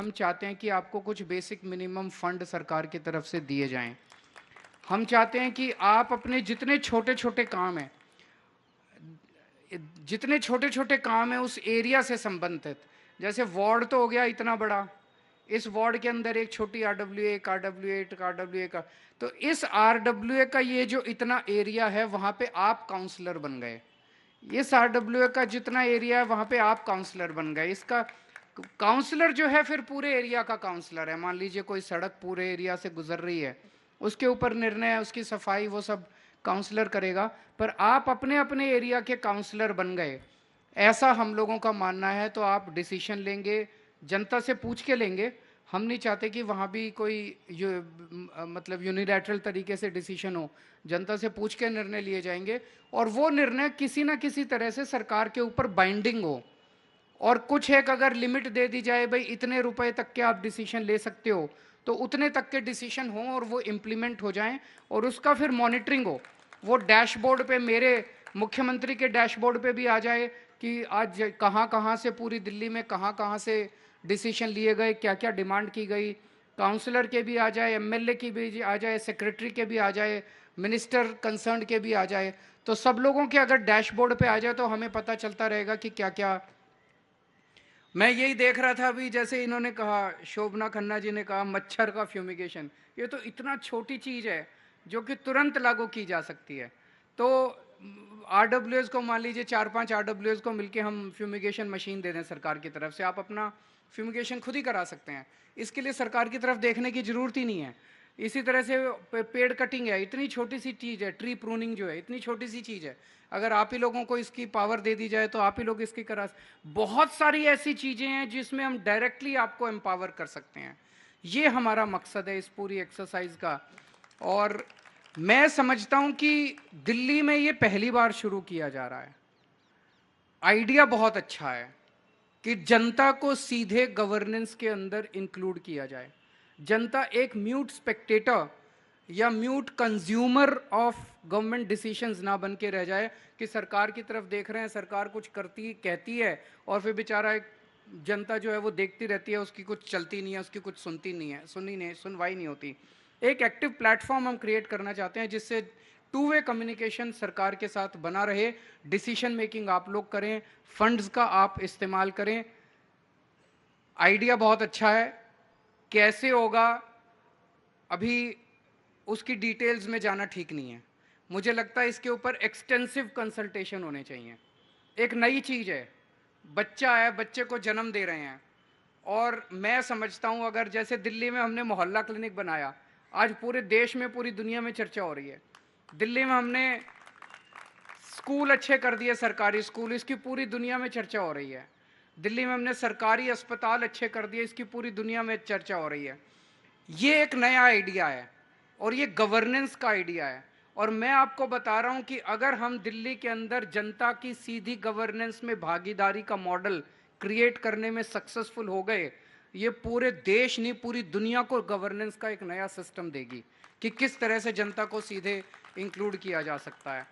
हम चाहते हैं कि आपको कुछ बेसिक मिनिमम फंड सरकार की तरफ से दिए जाएं। हम चाहते हैं कि आप अपने जितने छोटे छोटे काम हैं, जितने छोटे छोटे काम हैं उस एरिया से संबंधित, जैसे वार्ड तो हो गया इतना बड़ा, इस वार्ड के अंदर एक छोटी आरडब्ल्यूए, एक आरडब्ल्यूए, एक आरडब्ल्यूए का, तो इस आरडब्ल्यूए का ये जो इतना एरिया है वहां पे आप काउंसलर बन गए। इस आरडब्ल्यूए का जितना एरिया है वहां पे आप काउंसलर बन गए। इसका काउंसलर जो है फिर पूरे एरिया का काउंसलर है। मान लीजिए कोई सड़क पूरे एरिया से गुजर रही है, उसके ऊपर निर्णय, उसकी सफाई, वो सब काउंसलर करेगा, पर आप अपने अपने एरिया के काउंसलर बन गए, ऐसा हम लोगों का मानना है। तो आप डिसीजन लेंगे, जनता से पूछ के लेंगे। हम नहीं चाहते कि वहाँ भी कोई मतलब यूनिलैटरल तरीके से डिसीजन हो। जनता से पूछ के निर्णय लिए जाएंगे और वो निर्णय किसी ना किसी तरह से सरकार के ऊपर बाइंडिंग हो। और कुछ एक अगर लिमिट दे दी जाए, भाई इतने रुपए तक के आप डिसीजन ले सकते हो, तो उतने तक के डिसीजन हो और वो इम्प्लीमेंट हो जाएं और उसका फिर मॉनिटरिंग हो। वो डैशबोर्ड पे, मेरे मुख्यमंत्री के डैशबोर्ड पे भी आ जाए कि आज कहाँ कहाँ से पूरी दिल्ली में कहाँ कहाँ से डिसीजन लिए गए, क्या क्या डिमांड की गई। काउंसलर के भी आ जाए, एमएलए की भी आ जाए, सेक्रेटरी के भी आ जाए, मिनिस्टर कंसर्न के भी आ जाए। तो सब लोगों के अगर डैशबोर्ड पे आ जाए तो हमें पता चलता रहेगा कि क्या क्या। मैं यही देख रहा था अभी, जैसे इन्होंने कहा, शोभना खन्ना जी ने कहा मच्छर का फ्यूमिगेशन, ये तो इतना छोटी चीज है जो कि तुरंत लागू की जा सकती है। तो आरडब्ल्यूएस को मान लीजिए 4-5 आरडब्ल्यूएस को मिलके हम फ्यूमिगेशन मशीन दे दें सरकार की तरफ से, आप अपना फ्यूमिगेशन खुद ही करा सकते हैं। इसके लिए सरकार की तरफ देखने की जरूरत ही नहीं है। इसी तरह से पेड़ कटिंग है, इतनी छोटी सी चीज है, ट्री प्रूनिंग जो है इतनी छोटी सी चीज है, अगर आप ही लोगों को इसकी पावर दे दी जाए तो आप ही लोग इसकी करा। बहुत सारी ऐसी चीजें हैं जिसमें हम डायरेक्टली आपको एम्पावर कर सकते हैं। ये हमारा मकसद है इस पूरी एक्सरसाइज का। और मैं समझता हूं कि दिल्ली में ये पहली बार शुरू किया जा रहा है। आइडिया बहुत अच्छा है कि जनता को सीधे गवर्नेंस के अंदर इंक्लूड किया जाए। जनता एक म्यूट स्पेक्टेटर या mute consumer of government decisions ना बन के रह जाए कि सरकार की तरफ देख रहे हैं, सरकार कुछ करती कहती है और फिर बेचारा एक जनता जो है वो देखती रहती है, उसकी कुछ चलती नहीं है, उसकी कुछ सुनती नहीं है, सुनवाई नहीं होती। एक एक्टिव प्लेटफॉर्म हम क्रिएट करना चाहते हैं जिससे टू वे कम्युनिकेशन सरकार के साथ बना रहे, डिसीजन मेकिंग आप लोग करें, फंड्स का आप इस्तेमाल करें। आइडिया बहुत अच्छा है, कैसे होगा अभी उसकी डिटेल्स में जाना ठीक नहीं है। मुझे लगता है इसके ऊपर एक्सटेंसिव कंसल्टेशन होने चाहिए। एक नई चीज है, बच्चा है, बच्चे को जन्म दे रहे हैं, और मैं समझता हूं अगर जैसे दिल्ली में हमने मोहल्ला क्लिनिक बनाया, आज पूरे देश में पूरी दुनिया में चर्चा हो रही है। दिल्ली में हमने स्कूल अच्छे कर दिए, सरकारी स्कूल, इसकी पूरी दुनिया में चर्चा हो रही है। दिल्ली में हमने सरकारी अस्पताल अच्छे कर दिए, इसकी पूरी दुनिया में चर्चा हो रही है। ये एक नया आइडिया है और ये गवर्नेंस का आइडिया है। और मैं आपको बता रहा हूं कि अगर हम दिल्ली के अंदर जनता की सीधी गवर्नेंस में भागीदारी का मॉडल क्रिएट करने में सक्सेसफुल हो गए, ये पूरे देश नहीं पूरी दुनिया को गवर्नेंस का एक नया सिस्टम देगी कि किस तरह से जनता को सीधे इंक्लूड किया जा सकता है।